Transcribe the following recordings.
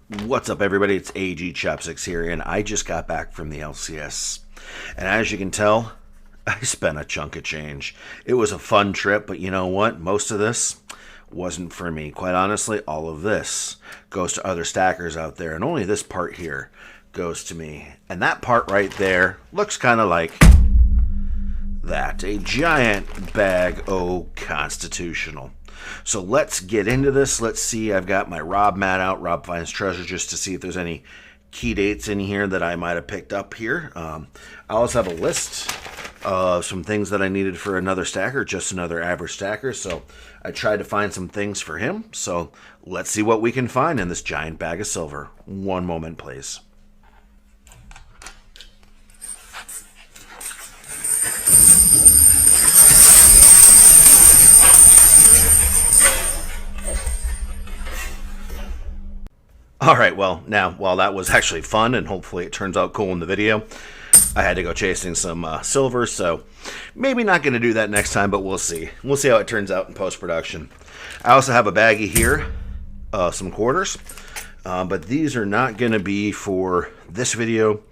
What's up, everybody? It's AG Chopsticks here, and I just got back from the LCS. And as you can tell, I spent a chunk of change. It was a fun trip, but you know what? Most of this wasn't for me. Quite honestly, all of this goes to other stackers out there, and only this part here goes to me. And that part right there looks kind of like that. A giant bag o' constitutional. So let's get into this. Let's see. I've got my Rob mat out, Rob Finds Treasure, just to see if there's any key dates in here that I might have picked up here. I also have a list of some things that I needed for another stacker, just another average stacker. So I tried to find some things for him. So let's see what we can find in this giant bag of silver. One moment, please. All right, well, now, while that was actually fun, and hopefully it turns out cool in the video, I had to go chasing some silver, so maybe not going to do that next time, but we'll see. We'll see how it turns out in post-production. I also have a baggie here, some quarters, but these are not going to be for this video.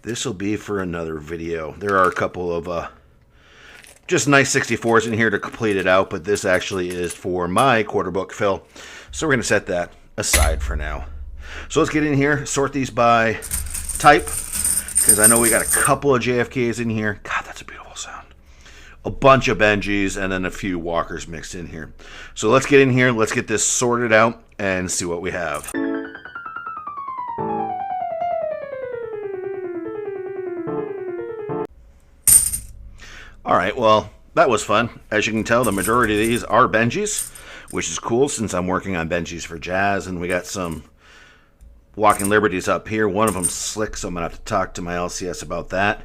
This will be for another video. There are a couple of just nice 64s in here to complete it out, but this actually is for my quarter book fill, so we're going to set that aside for now. So let's get in here, sort these by type, because I know we got a couple of JFKs in here. God, that's a beautiful sound. A bunch of Benjis, and then a few Walkers mixed in here. So let's get in here, let's get this sorted out, and see what we have. All right, well, that was fun. As you can tell, the majority of these are Benjis, which is cool since I'm working on Benjis for Jazz, and we got some Walking Liberties up here. One of them slick, so I'm going to have to talk to my LCS about that.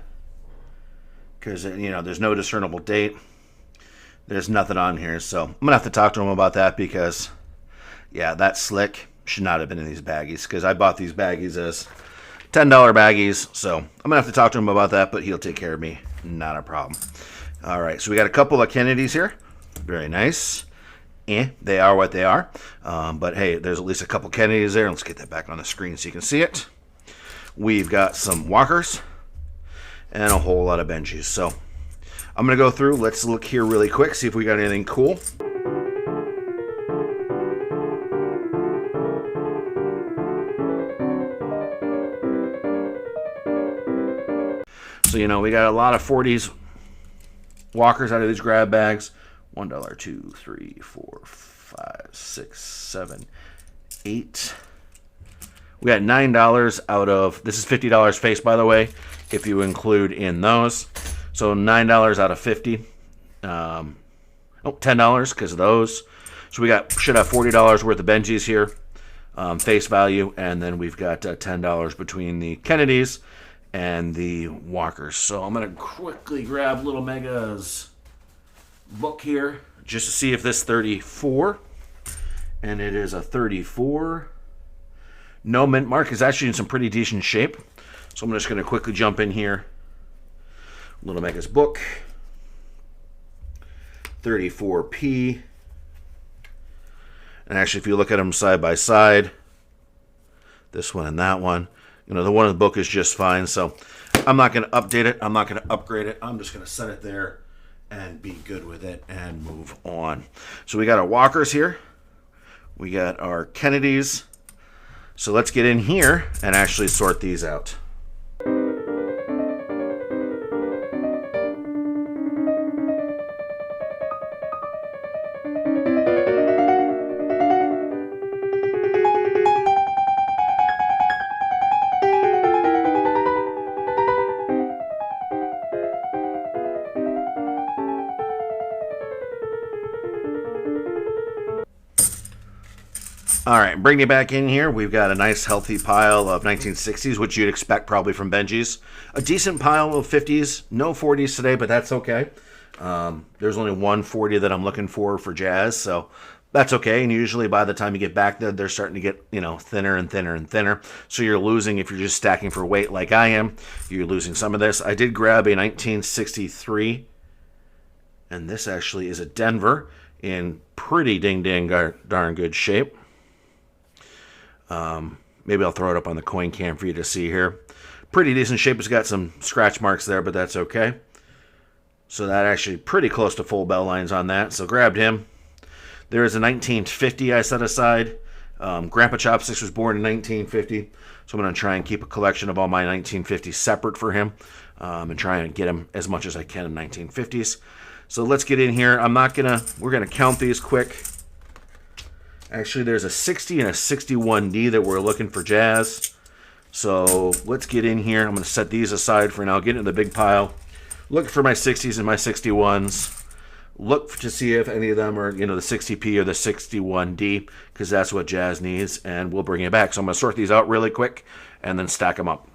Because, you know, there's no discernible date. There's nothing on here, so I'm going to have to talk to him about that because, yeah, that slick should not have been in these baggies. Because I bought these baggies as $10 baggies, so I'm going to have to talk to him about that, but he'll take care of me. Not a problem. All right, so we got a couple of Kennedys here. Very nice. They are what they are. But hey, there's at least a couple Kennedys there. Let's get that back on the screen so you can see it. We've got some Walkers and a whole lot of Benjis. So I'm going to go through. Let's look here really quick, see if we got anything cool. So, you know, we got a lot of 40s Walkers out of these grab bags. $1, $2, $3, $4, $5, $6, $7, $8. We got $9 out of, this is $50 face, by the way, if you include in those. So $9 out of 50. $10 because of those. So we should have $40 worth of Benjis here, face value, and then we've got $10 between the Kennedys and the Walkers. So I'm going to quickly grab Little Mega's book here just to see if this 34, and it is a 34. No mint mark, is actually in some pretty decent shape. So I'm just going to quickly jump in here. Little Mega's book, 34p. And actually, if you look at them side by side, this one and that one, you know, the one in the book is just fine. So I'm not going to update it. I'm not going to upgrade it. I'm just going to set it there and be good with it and move on. So we got our Walkers here. We got our Kennedys. So let's get in here and actually sort these out. All right, bring you back in here. We've got a nice healthy pile of 1960s, which you'd expect probably from Benjis. A decent pile of 50s. No 40s today, but that's okay. There's only one 40 that I'm looking for Jazz, so that's okay. And usually by the time you get back there, they're starting to get, you know, thinner and thinner and thinner. So you're losing, if you're just stacking for weight like I am, you're losing some of this. I did grab a 1963, and this actually is a Denver in pretty darn good shape. Maybe I'll throw it up on the coin cam for you to see here. Pretty decent shape. It's got some scratch marks there, but that's okay. So that actually pretty close to full bell lines on that. So grabbed him. There is a 1950 I set aside. Grandpa Chopsticks was born in 1950. So I'm going to try and keep a collection of all my 1950s separate for him. And try and get him as much as I can in 1950s. So let's get in here. We're going to count these quick. Actually, there's a 60 and a 61D that we're looking for Jazz. So let's get in here. I'm going to set these aside for now. Get into the big pile. Look for my 60s and my 61s. Look to see if any of them are, the 60P or the 61D, because that's what Jazz needs, and we'll bring it back. So I'm going to sort these out really quick and then stack them up.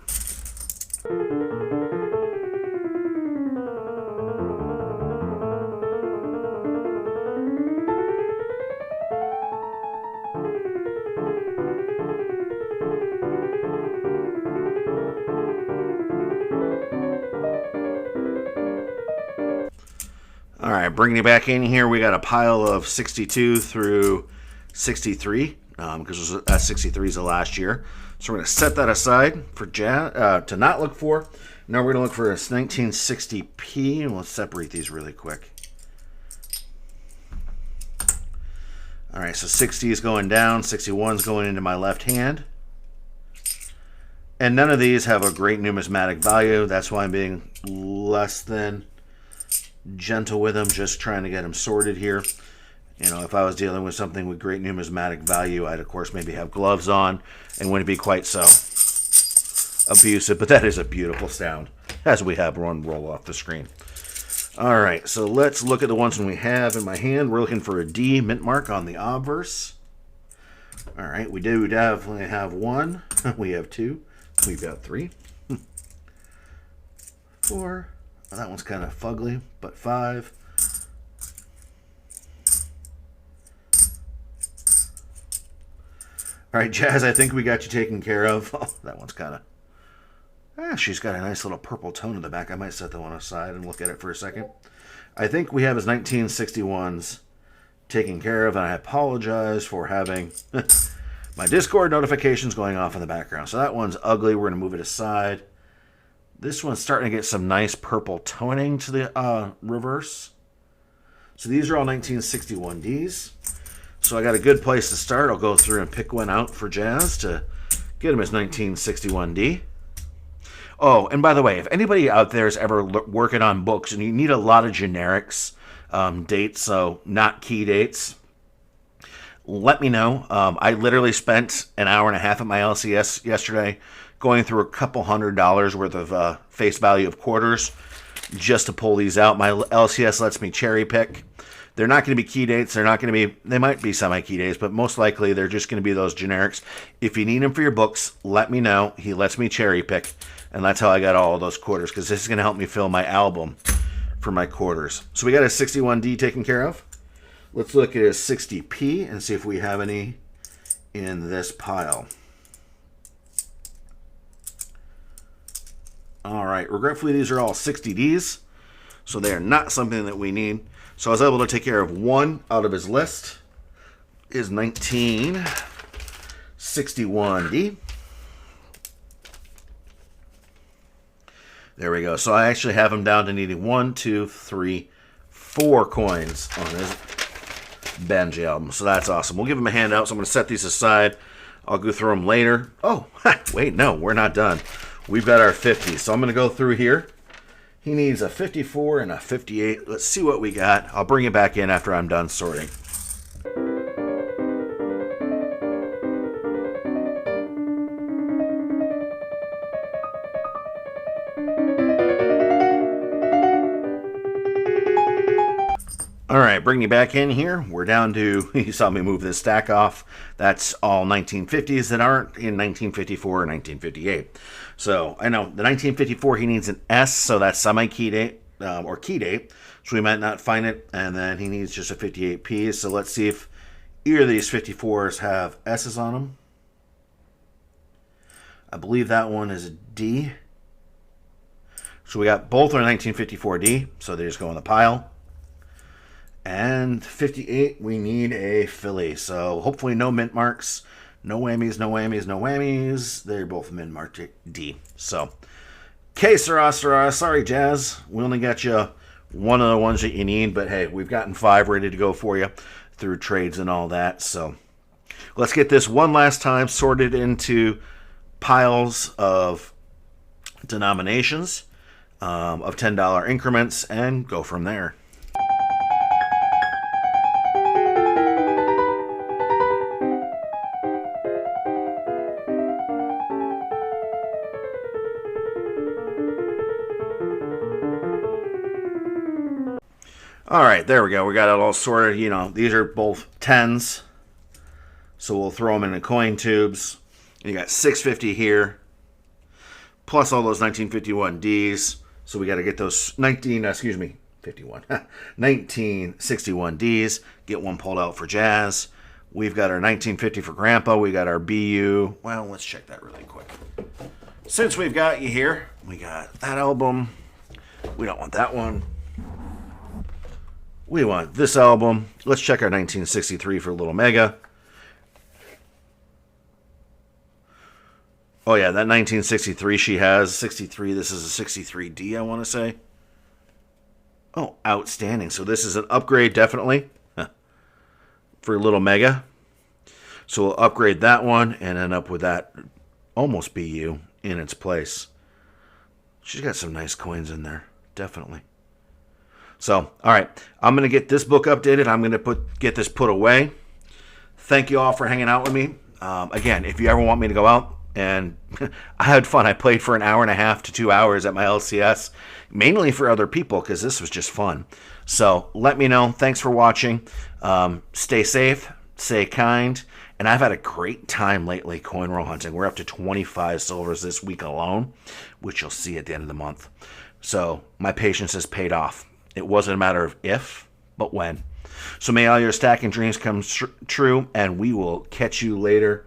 All right, bringing it back in here, we got a pile of 62 through 63, because 63 is the last year. So we're going to set that aside for Jazz to not look for. Now we're going to look for a 1960P, and let's separate these really quick. All right, so 60 is going down, 61 is going into my left hand. And none of these have a great numismatic value. That's why I'm being less than gentle with them, just trying to get them sorted here. If I was dealing with something with great numismatic value, I'd of course maybe have gloves on and wouldn't be quite so abusive, but that is a beautiful sound as we have one roll off the screen. All right, so let's look at the ones we have in my hand. We're looking for a D mint mark on the obverse. All right, we do definitely have one. We have two. We've got three. 4. Well, that one's kind of fugly, but 5. All right, Jazz, I think we got you taken care of. Oh, that one's kind of... she's got a nice little purple tone in the back. I might set that one aside and look at it for a second. I think we have his 1961s taken care of, and I apologize for having my Discord notifications going off in the background. So that one's ugly. We're going to move it aside. This one's starting to get some nice purple toning to the reverse. So these are all 1961Ds. So I got a good place to start. I'll go through and pick one out for Jazz to get him his 1961D. Oh, and by the way, if anybody out there is ever working on books and you need a lot of generics, dates, so not key dates, let me know. I literally spent an hour and a half at my LCS yesterday going through a couple $100 worth of face value of quarters just to pull these out. My LCS lets me cherry pick. They're not going to be key dates. They might be semi-key dates, but most likely they're just going to be those generics. If you need them for your books, let me know. He lets me cherry pick, and that's how I got all of those quarters, because this is going to help me fill my album for my quarters. So we got a 61D taken care of. Let's look at his 60P and see if we have any in this pile. All right, regretfully, these are all 60Ds, so they are not something that we need. So I was able to take care of one out of his list, his 1961D. There we go. So I actually have him down to needing 1, 2, 3, 4 coins on his Benji album. So that's awesome. We'll give him a handout, so I'm going to set these aside. I'll go through them later. Oh, wait, no, we're not done. We've got our 50s. So I'm going to go through here. He needs a 54 and a 58. Let's see what we got. I'll bring it back in after I'm done sorting. All right, bring you back in here. We're down to, you saw me move this stack off. That's all 1950s that aren't in 1954 or 1958. So I know the 1954, he needs an S, so that's semi-key date, or key date. So we might not find it. And then he needs just a 58P. So let's see if either of these 54s have S's on them. I believe that one is a D. So we got both are 1954D, so they just go in the pile. And 58, we need a Philly. So hopefully no mint marks, No whammies, no whammies, no whammies. They're both mid-market D. So, que sera. Sorry, Jazz. We only got you one of the ones that you need, but hey, we've gotten 5 ready to go for you through trades and all that. So, let's get this one last time sorted into piles of denominations of $10 increments and go from there. All right, there we go. We got it all sorted. You know, these are both 10s. So we'll throw them in the coin tubes. You got 650 here, plus all those 1951 Ds. So we got to get those 1961 Ds. Get one pulled out for Jazz. We've got our 1950 for Grandpa. We got our BU. Well, let's check that really quick. Since we've got you here, we got that album. We don't want that one. We want this album. Let's check our 1963 for Little Mega. Oh, yeah, that 1963 she has. 63, this is a 63D, I want to say. Oh, outstanding. So this is an upgrade, definitely, for Little Mega. So we'll upgrade that one and end up with that almost BU in its place. She's got some nice coins in there, definitely. So, all right, I'm going to get this book updated. I'm going to get this put away. Thank you all for hanging out with me. Again, if you ever want me to go out, and I had fun. I played for an hour and a half to 2 hours at my LCS, mainly for other people because this was just fun. So let me know. Thanks for watching. Stay safe, stay kind, and I've had a great time lately coin roll hunting. We're up to 25 silvers this week alone, which you'll see at the end of the month. So my patience has paid off. It wasn't a matter of if, but when. So may all your stacking dreams come true, and we will catch you later.